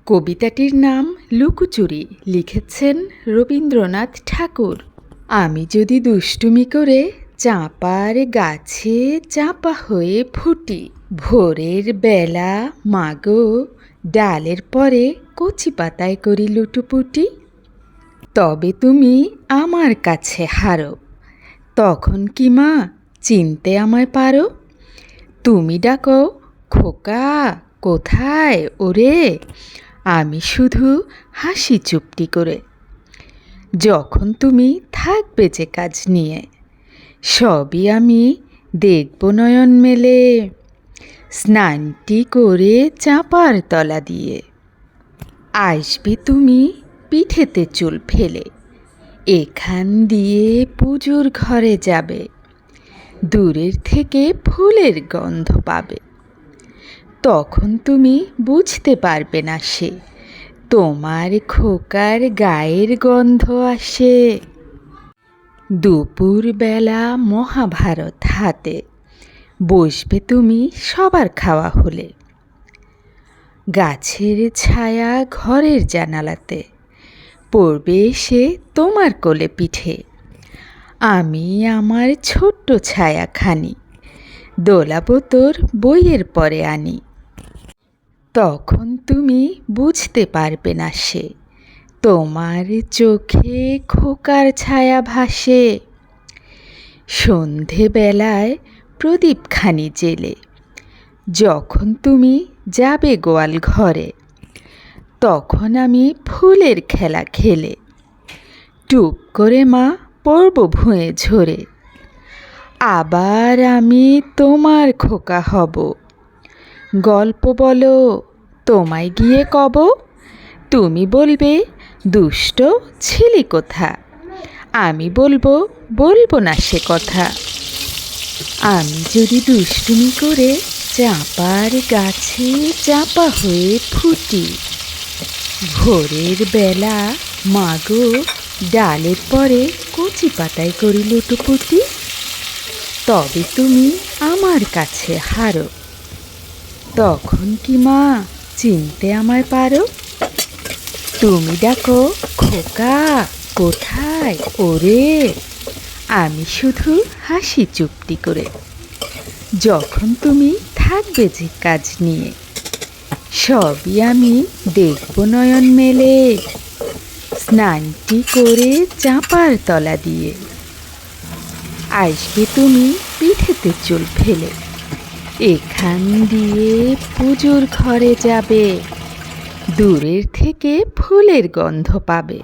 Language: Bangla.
কবিতাটির নাম লুকোচুরি, লিখেছেন রবীন্দ্রনাথ ঠাকুর। আমি যদি দুষ্টুমি করে চাঁপার গাছে চাঁপা হয়ে ফুটি, ভোরের বেলা মাগো ডালের পরে কচি পাতায় করি লুটোপুটি। তবে তুমি আমার কাছে হারো, তখন কি মা চিনতে আমায় পারো? তুমি ডাকো খোকা কোথায় ওরে, আমি শুধু হাসি চুপটি করে। যখন তুমি থাকবে যে কাজ নিয়ে, সবই আমি দেখব নয়ন মেলে, স্নানটি করে চাঁপার তলা দিয়ে। আসবে তুমি পিঠেতে চুল ফেলে, এখান দিয়ে পুজোর ঘরে যাবে, দূরের থেকে ফুলের গন্ধ পাবে। তখন তুমি বুঝতে পারবে না সে তোমার খোকার গায়ের গন্ধ আসে। দুপুরবেলা মহাভারত হাতে বসবে তুমি সবার খাওয়া হলে, গাছের ছায়া ঘরের জানালাতে পড়বে এসে তোমার কোলে পিঠে। আমি আমার ছোট্ট ছায়াখানি দোলাবো তোর বইয়ের পরে আনি। তখন তুমি বুঝতে পারবে না সে তোমার চোখে খোকার ছায়া ভাসে। সন্ধেবেলায় প্রদীপখানি জেলে যখন তুমি যাবে গোয়াল ঘরে, তখন আমি ফুলের খেলা খেলে টুপ করে মা পড়ব ভুঁয়ে ঝরে। আবার আমি তোমার খোকা হব, গল্প বলো তোমায় গিয়ে কব। তুমি বলবে দুষ্ট ছিলি কোথা, আমি বলবো না সে কথা। আমি যদি দুষ্টুমি করে চাঁপার গাছে চাঁপা হয়ে ফুটি, ভোরের বেলা মাগো ডালের পরে কচি পাতায় করি লুটোপুটি। তবে তুমি আমার কাছে হারো, তখন কি মা চিনতে আমায় পারো? তুমি ডাকো খোকা কোথায় ওরে, আমি শুধু হাসি চুপটি করে। যখন তুমি থাকবে যে কাজ নিয়ে, সবই আমি দেখব নয়ন মেলে, স্নানটি করে চাঁপার তলা দিয়ে। আসবে তুমি পিঠেতে চুল ফেলে, এখান দিয়ে পুজোর ঘরে যাবে, দূরের থেকে ফুলের গন্ধ পাবে।